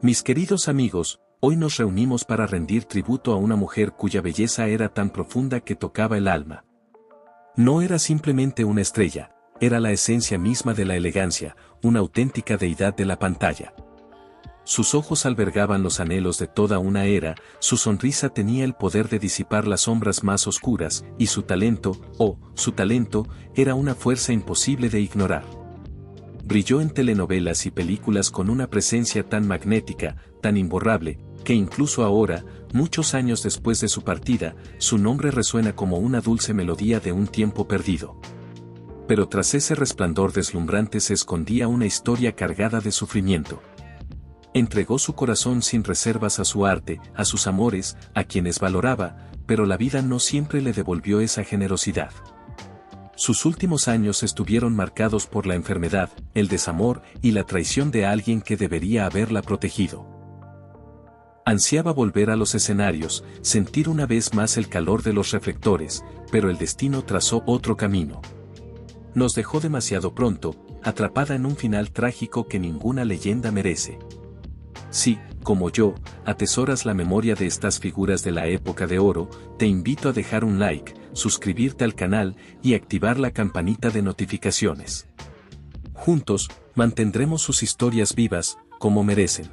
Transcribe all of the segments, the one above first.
Mis queridos amigos, hoy nos reunimos para rendir tributo a una mujer cuya belleza era tan profunda que tocaba el alma. No era simplemente una estrella, era la esencia misma de la elegancia, una auténtica deidad de la pantalla. Sus ojos albergaban los anhelos de toda una era, su sonrisa tenía el poder de disipar las sombras más oscuras, y su talento, era una fuerza imposible de ignorar. Brilló en telenovelas y películas con una presencia tan magnética, tan imborrable, que incluso ahora, muchos años después de su partida, su nombre resuena como una dulce melodía de un tiempo perdido. Pero tras ese resplandor deslumbrante se escondía una historia cargada de sufrimiento. Entregó su corazón sin reservas a su arte, a sus amores, a quienes valoraba, pero la vida no siempre le devolvió esa generosidad. Sus últimos años estuvieron marcados por la enfermedad, el desamor y la traición de alguien que debería haberla protegido. Ansiaba volver a los escenarios, sentir una vez más el calor de los reflectores, pero el destino trazó otro camino. Nos dejó demasiado pronto, atrapada en un final trágico que ninguna leyenda merece. Si, como yo, atesoras la memoria de estas figuras de la época de oro, te invito a dejar un like, suscribirte al canal y activar la campanita de notificaciones. Juntos, mantendremos sus historias vivas, como merecen.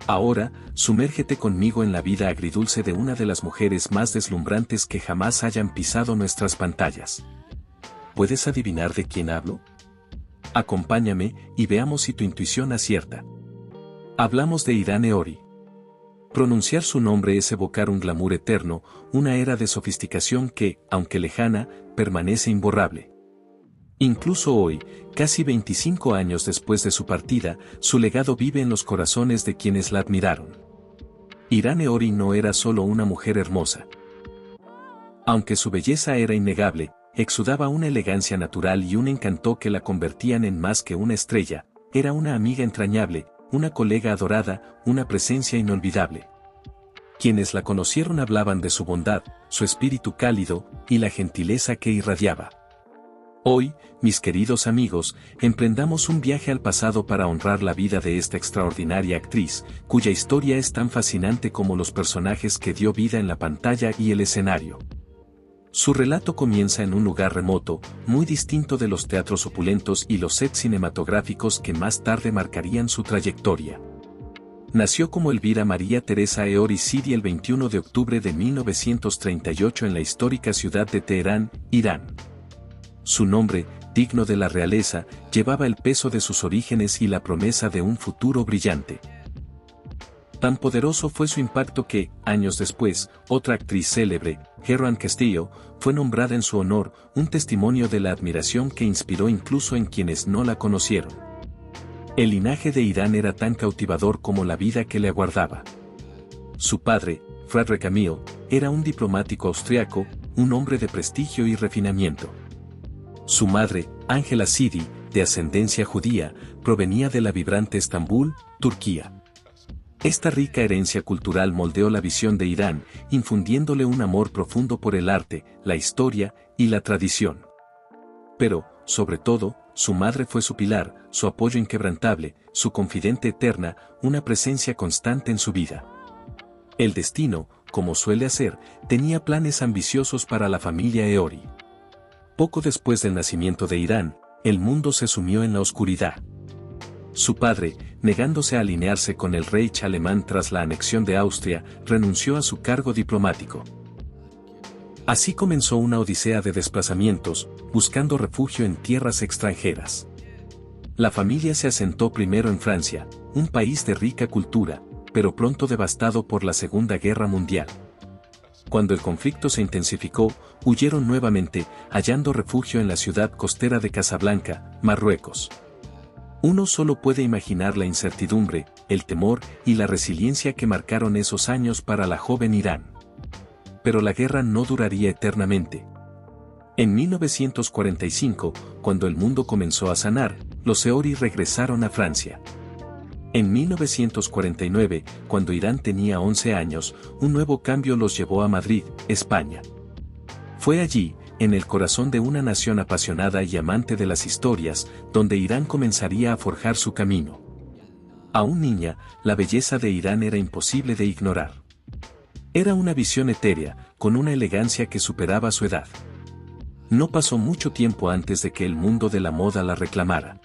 Ahora, sumérgete conmigo en la vida agridulce de una de las mujeres más deslumbrantes que jamás hayan pisado nuestras pantallas. ¿Puedes adivinar de quién hablo? Acompáñame y veamos si tu intuición acierta. Hablamos de Irán Eori. Pronunciar su nombre es evocar un glamour eterno, una era de sofisticación que, aunque lejana, permanece imborrable. Incluso hoy, casi 25 años después de su partida, su legado vive en los corazones de quienes la admiraron. Irán Eori no era solo una mujer hermosa. Aunque su belleza era innegable, exudaba una elegancia natural y un encanto que la convertían en más que una estrella, era una amiga entrañable, una colega adorada, una presencia inolvidable. Quienes la conocieron hablaban de su bondad, su espíritu cálido, y la gentileza que irradiaba. Hoy, mis queridos amigos, emprendamos un viaje al pasado para honrar la vida de esta extraordinaria actriz, cuya historia es tan fascinante como los personajes que dio vida en la pantalla y el escenario. Su relato comienza en un lugar remoto, muy distinto de los teatros opulentos y los sets cinematográficos que más tarde marcarían su trayectoria. Nació como Elvira María Teresa Eori Sidi el 21 de octubre de 1938 en la histórica ciudad de Teherán, Irán. Su nombre, digno de la realeza, llevaba el peso de sus orígenes y la promesa de un futuro brillante. Tan poderoso fue su impacto que, años después, otra actriz célebre, Herran Castillo, fue nombrada en su honor, un testimonio de la admiración que inspiró incluso en quienes no la conocieron. El linaje de Irán era tan cautivador como la vida que le aguardaba. Su padre, Friedrich Emil, era un diplomático austriaco, un hombre de prestigio y refinamiento. Su madre, Angela Sidi, de ascendencia judía, provenía de la vibrante Estambul, Turquía. Esta rica herencia cultural moldeó la visión de Irán, infundiéndole un amor profundo por el arte, la historia y la tradición. Pero, sobre todo, su madre fue su pilar, su apoyo inquebrantable, su confidente eterna, una presencia constante en su vida. El destino, como suele hacer, tenía planes ambiciosos para la familia Eori. Poco después del nacimiento de Irán, el mundo se sumió en la oscuridad. Su padre, negándose a alinearse con el Reich alemán tras la anexión de Austria, renunció a su cargo diplomático. Así comenzó una odisea de desplazamientos, buscando refugio en tierras extranjeras. La familia se asentó primero en Francia, un país de rica cultura, pero pronto devastado por la Segunda Guerra Mundial. Cuando el conflicto se intensificó, huyeron nuevamente, hallando refugio en la ciudad costera de Casablanca, Marruecos. Uno solo puede imaginar la incertidumbre, el temor y la resiliencia que marcaron esos años para la joven Irán. Pero la guerra no duraría eternamente. En 1945, cuando el mundo comenzó a sanar, los Eori regresaron a Francia. En 1949, cuando Irán tenía 11 años, un nuevo cambio los llevó a Madrid, España. Fue allí, en el corazón de una nación apasionada y amante de las historias, donde Irán comenzaría a forjar su camino. Aún niña, la belleza de Irán era imposible de ignorar. Era una visión etérea, con una elegancia que superaba su edad. No pasó mucho tiempo antes de que el mundo de la moda la reclamara.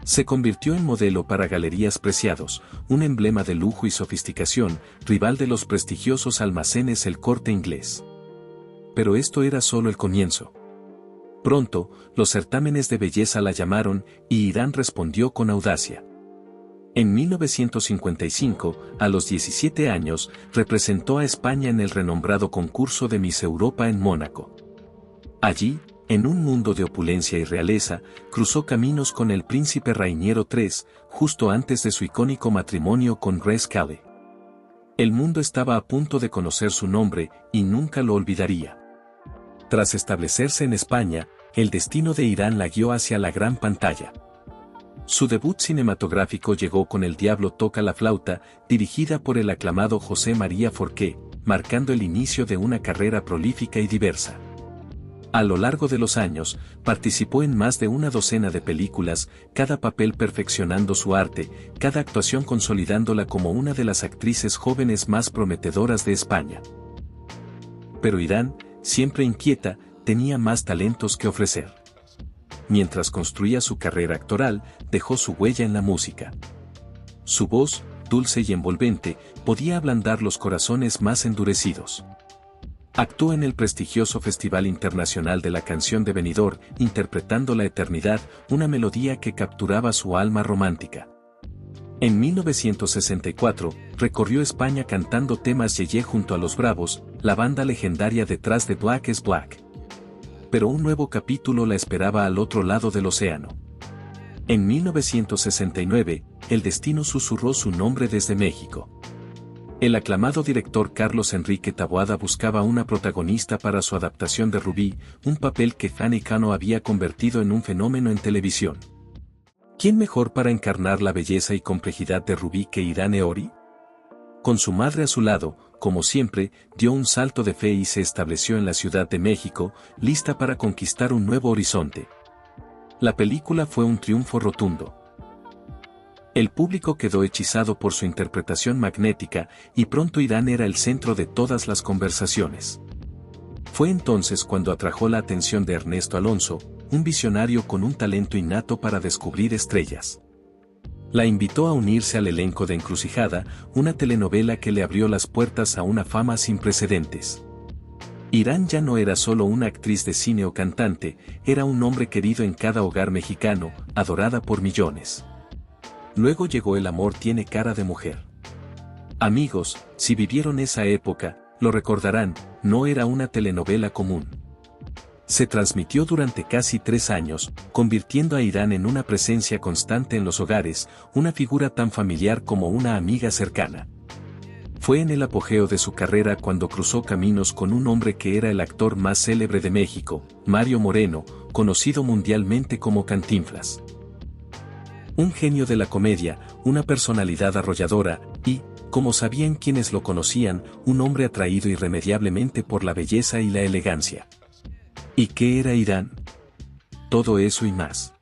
Se convirtió en modelo para galerías Preciados, un emblema de lujo y sofisticación, rival de los prestigiosos almacenes El Corte Inglés. Pero esto era solo el comienzo. Pronto, los certámenes de belleza la llamaron, y Irán respondió con audacia. En 1955, a los 17 años, representó a España en el renombrado concurso de Miss Europa en Mónaco. Allí, en un mundo de opulencia y realeza, cruzó caminos con el príncipe Rainiero III, justo antes de su icónico matrimonio con Grace Kelly. El mundo estaba a punto de conocer su nombre, y nunca lo olvidaría. Tras establecerse en España, el destino de Irán la guió hacia la gran pantalla. Su debut cinematográfico llegó con El Diablo toca la flauta, dirigida por el aclamado José María Forqué, marcando el inicio de una carrera prolífica y diversa. A lo largo de los años, participó en más de una docena de películas, cada papel perfeccionando su arte, cada actuación consolidándola como una de las actrices jóvenes más prometedoras de España. Pero Irán, siempre inquieta, tenía más talentos que ofrecer. Mientras construía su carrera actoral, dejó su huella en la música. Su voz, dulce y envolvente, podía ablandar los corazones más endurecidos. Actuó en el prestigioso Festival Internacional de la Canción de Benidorm, interpretando La Eternidad, una melodía que capturaba su alma romántica. En 1964, recorrió España cantando temas Yeye junto a Los Bravos, la banda legendaria detrás de Black is Black. Pero un nuevo capítulo la esperaba al otro lado del océano. En 1969, el destino susurró su nombre desde México. El aclamado director Carlos Enrique Taboada buscaba una protagonista para su adaptación de Rubí, un papel que Fanny Cano había convertido en un fenómeno en televisión. ¿Quién mejor para encarnar la belleza y complejidad de Rubí que Irán Eori? Con su madre a su lado, como siempre, dio un salto de fe y se estableció en la Ciudad de México, lista para conquistar un nuevo horizonte. La película fue un triunfo rotundo. El público quedó hechizado por su interpretación magnética, y pronto Irán era el centro de todas las conversaciones. Fue entonces cuando atrajo la atención de Ernesto Alonso, un visionario con un talento innato para descubrir estrellas. La invitó a unirse al elenco de Encrucijada, una telenovela que le abrió las puertas a una fama sin precedentes. Irán ya no era solo una actriz de cine o cantante, era un hombre querido en cada hogar mexicano, adorada por millones. Luego llegó El amor tiene cara de mujer. Amigos, si vivieron esa época, lo recordarán, no era una telenovela común. Se transmitió durante casi 3 años, convirtiendo a Irán en una presencia constante en los hogares, una figura tan familiar como una amiga cercana. Fue en el apogeo de su carrera cuando cruzó caminos con un hombre que era el actor más célebre de México, Mario Moreno, conocido mundialmente como Cantinflas. Un genio de la comedia, una personalidad arrolladora, y, como sabían quienes lo conocían, un hombre atraído irremediablemente por la belleza y la elegancia. ¿Y qué era Irán? Todo eso y más.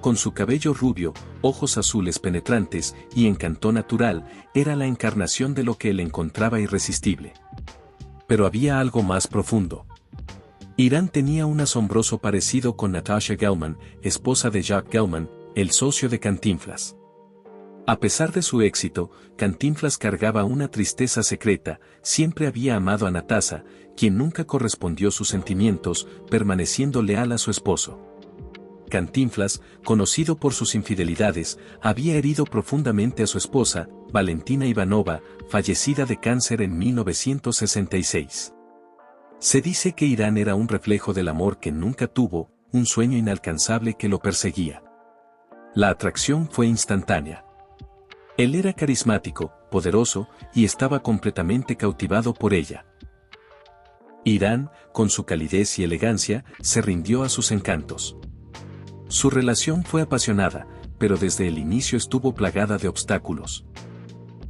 Con su cabello rubio, ojos azules penetrantes y encanto natural, era la encarnación de lo que él encontraba irresistible. Pero había algo más profundo. Irán tenía un asombroso parecido con Natasha Gelman, esposa de Jacques Gelman, el socio de Cantinflas. A pesar de su éxito, Cantinflas cargaba una tristeza secreta, siempre había amado a Natasha, quien nunca correspondió sus sentimientos, permaneciendo leal a su esposo. Cantinflas, conocido por sus infidelidades, había herido profundamente a su esposa, Valentina Ivanova, fallecida de cáncer en 1966. Se dice que Irán era un reflejo del amor que nunca tuvo, un sueño inalcanzable que lo perseguía. La atracción fue instantánea. Él era carismático, poderoso, y estaba completamente cautivado por ella. Irán, con su calidez y elegancia, se rindió a sus encantos. Su relación fue apasionada, pero desde el inicio estuvo plagada de obstáculos.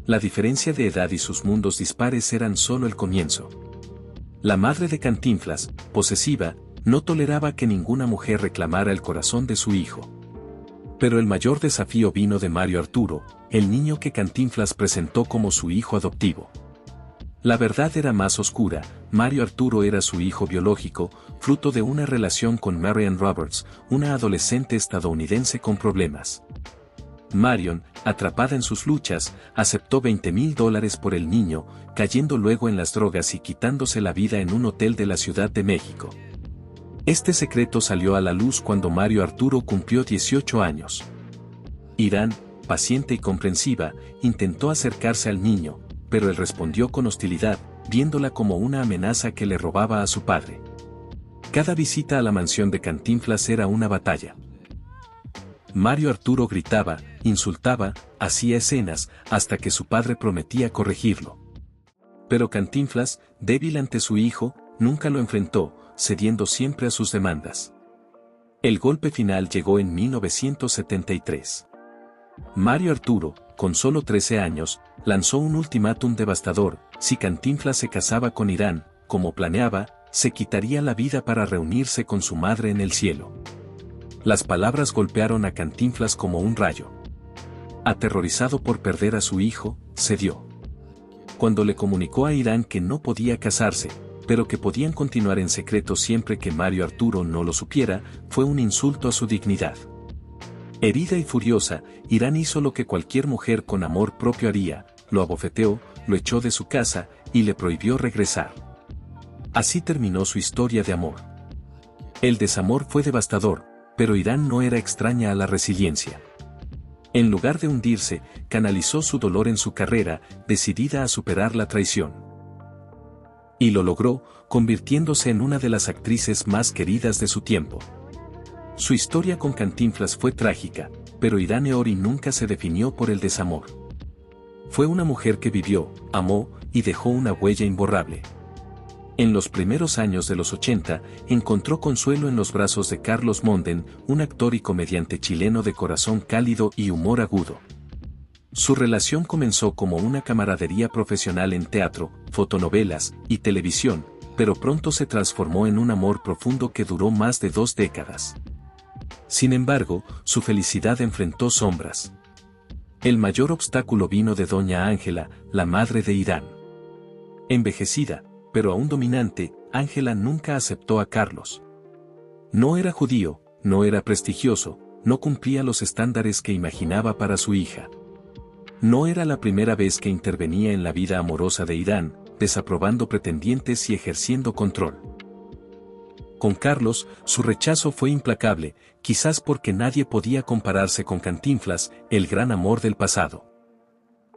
La diferencia de edad y sus mundos dispares eran solo el comienzo. La madre de Cantinflas, posesiva, no toleraba que ninguna mujer reclamara el corazón de su hijo. Pero el mayor desafío vino de Mario Arturo, el niño que Cantinflas presentó como su hijo adoptivo. La verdad era más oscura. Mario Arturo era su hijo biológico, fruto de una relación con Marion Roberts, una adolescente estadounidense con problemas. Marion, atrapada en sus luchas, aceptó $20,000 por el niño, cayendo luego en las drogas y quitándose la vida en un hotel de la Ciudad de México. Este secreto salió a la luz cuando Mario Arturo cumplió 18 años. Irán, paciente y comprensiva, intentó acercarse al niño, pero él respondió con hostilidad, viéndola como una amenaza que le robaba a su padre. Cada visita a la mansión de Cantinflas era una batalla. Mario Arturo gritaba, insultaba, hacía escenas, hasta que su padre prometía corregirlo. Pero Cantinflas, débil ante su hijo, nunca lo enfrentó, cediendo siempre a sus demandas. El golpe final llegó en 1973. Mario Arturo, con solo 13 años, lanzó un ultimátum devastador: si Cantinflas se casaba con Irán, como planeaba, se quitaría la vida para reunirse con su madre en el cielo. Las palabras golpearon a Cantinflas como un rayo. Aterrorizado por perder a su hijo, cedió. Cuando le comunicó a Irán que no podía casarse, pero que podían continuar en secreto siempre que Mario Arturo no lo supiera, fue un insulto a su dignidad. Herida y furiosa, Irán hizo lo que cualquier mujer con amor propio haría: lo abofeteó, lo echó de su casa y le prohibió regresar. Así terminó su historia de amor. El desamor fue devastador, pero Irán no era extraña a la resiliencia. En lugar de hundirse, canalizó su dolor en su carrera, decidida a superar la traición. Y lo logró, convirtiéndose en una de las actrices más queridas de su tiempo. Su historia con Cantinflas fue trágica, pero Irán Eori nunca se definió por el desamor. Fue una mujer que vivió, amó y dejó una huella imborrable. En los primeros años de los 80, encontró consuelo en los brazos de Carlos Monden, un actor y comediante chileno de corazón cálido y humor agudo. Su relación comenzó como una camaradería profesional en teatro, fotonovelas y televisión, pero pronto se transformó en un amor profundo que duró más de 2 décadas. Sin embargo, su felicidad enfrentó sombras. El mayor obstáculo vino de doña Ángela, la madre de Irán. Envejecida, pero aún dominante, Ángela nunca aceptó a Carlos. No era judío, no era prestigioso, no cumplía los estándares que imaginaba para su hija. No era la primera vez que intervenía en la vida amorosa de Irán, desaprobando pretendientes y ejerciendo control. Con Carlos, su rechazo fue implacable, quizás porque nadie podía compararse con Cantinflas, el gran amor del pasado.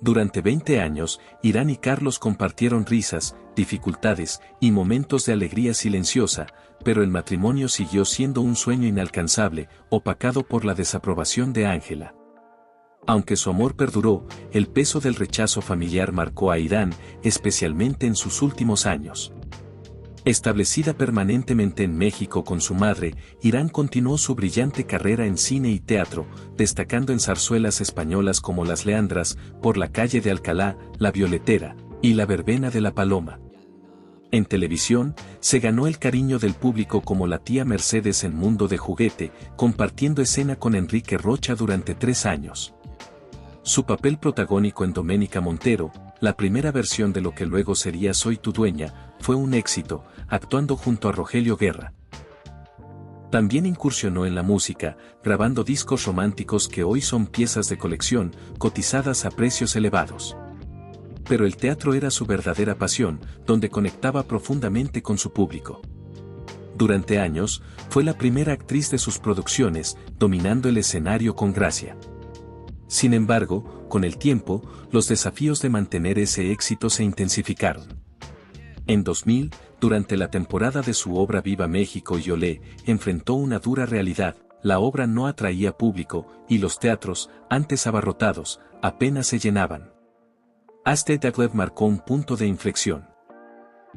Durante 20 años, Irán y Carlos compartieron risas, dificultades y momentos de alegría silenciosa, pero el matrimonio siguió siendo un sueño inalcanzable, opacado por la desaprobación de Ángela. Aunque su amor perduró, el peso del rechazo familiar marcó a Irán, especialmente en sus últimos años. Establecida permanentemente en México con su madre, Irán continuó su brillante carrera en cine y teatro, destacando en zarzuelas españolas como Las Leandras, Por la calle de Alcalá, La Violetera y La verbena de la Paloma. En televisión, se ganó el cariño del público como la tía Mercedes en Mundo de Juguete, compartiendo escena con Enrique Rocha durante 3 años. Su papel protagónico en Doménica Montero, la primera versión de lo que luego sería Soy tu dueña, fue un éxito, actuando junto a Rogelio Guerra. También incursionó en la música, grabando discos románticos que hoy son piezas de colección, cotizadas a precios elevados. Pero el teatro era su verdadera pasión, donde conectaba profundamente con su público. Durante años, fue la primera actriz de sus producciones, dominando el escenario con gracia. Sin embargo, con el tiempo, los desafíos de mantener ese éxito se intensificaron. En 2000, durante la temporada de su obra Viva México y Olé, enfrentó una dura realidad: la obra no atraía público, y los teatros, antes abarrotados, apenas se llenaban. Este Daglev marcó un punto de inflexión.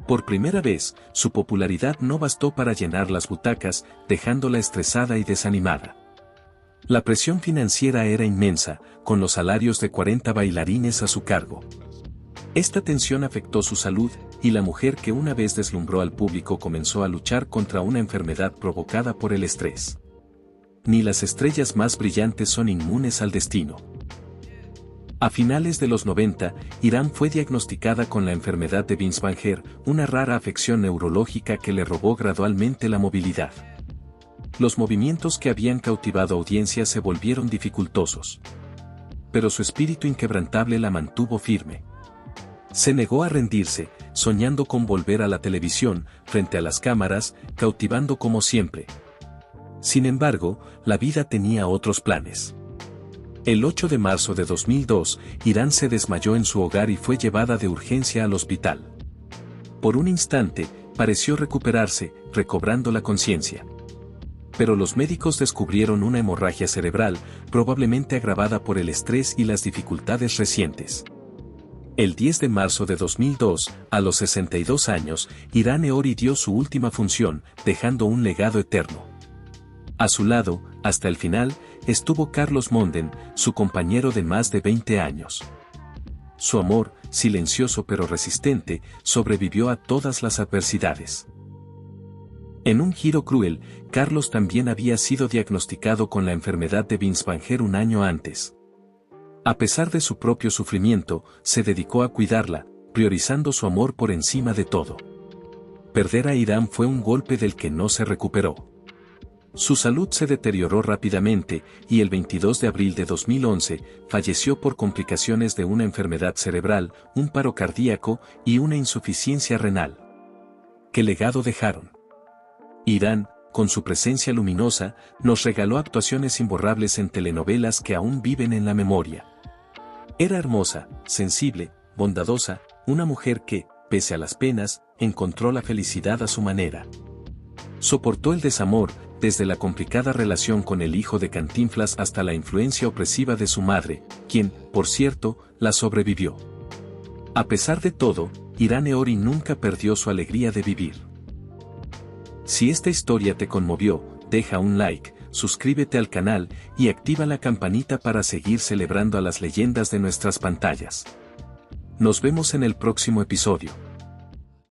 Por primera vez, su popularidad no bastó para llenar las butacas, dejándola estresada y desanimada. La presión financiera era inmensa, con los salarios de 40 bailarines a su cargo. Esta tensión afectó su salud, y la mujer que una vez deslumbró al público comenzó a luchar contra una enfermedad provocada por el estrés. ni las estrellas más brillantes son inmunes al destino. A finales de los 90, Irán fue diagnosticada con la enfermedad de Binswanger, una rara afección neurológica que le robó gradualmente la movilidad. Los movimientos que habían cautivado audiencias se volvieron dificultosos. Pero su espíritu inquebrantable la mantuvo firme. Se negó a rendirse, soñando con volver a la televisión, frente a las cámaras, cautivando como siempre. Sin embargo, la vida tenía otros planes. El 8 de marzo de 2002, Irán se desmayó en su hogar y fue llevada de urgencia al hospital. Por un instante, pareció recuperarse, recobrando la conciencia. Pero los médicos descubrieron una hemorragia cerebral, probablemente agravada por el estrés y las dificultades recientes. El 10 de marzo de 2002, a los 62 años, Irán Eori dio su última función, dejando un legado eterno. A su lado, hasta el final, estuvo Carlos Monden, su compañero de más de 20 años. Su amor, silencioso pero resistente, sobrevivió a todas las adversidades. En un giro cruel, Carlos también había sido diagnosticado con la enfermedad de Binswanger un año antes. A pesar de su propio sufrimiento, se dedicó a cuidarla, priorizando su amor por encima de todo. Perder a Irán fue un golpe del que no se recuperó. Su salud se deterioró rápidamente, y el 22 de abril de 2011, falleció por complicaciones de una enfermedad cerebral, un paro cardíaco y una insuficiencia renal. ¿Qué legado dejaron? Irán, con su presencia luminosa, nos regaló actuaciones imborrables en telenovelas que aún viven en la memoria. Era hermosa, sensible, bondadosa, una mujer que, pese a las penas, encontró la felicidad a su manera. Soportó el desamor, desde la complicada relación con el hijo de Cantinflas hasta la influencia opresiva de su madre, quien, por cierto, la sobrevivió. A pesar de todo, Irán Eori nunca perdió su alegría de vivir. Si esta historia te conmovió, deja un like, suscríbete al canal y activa la campanita para seguir celebrando a las leyendas de nuestras pantallas. Nos vemos en el próximo episodio.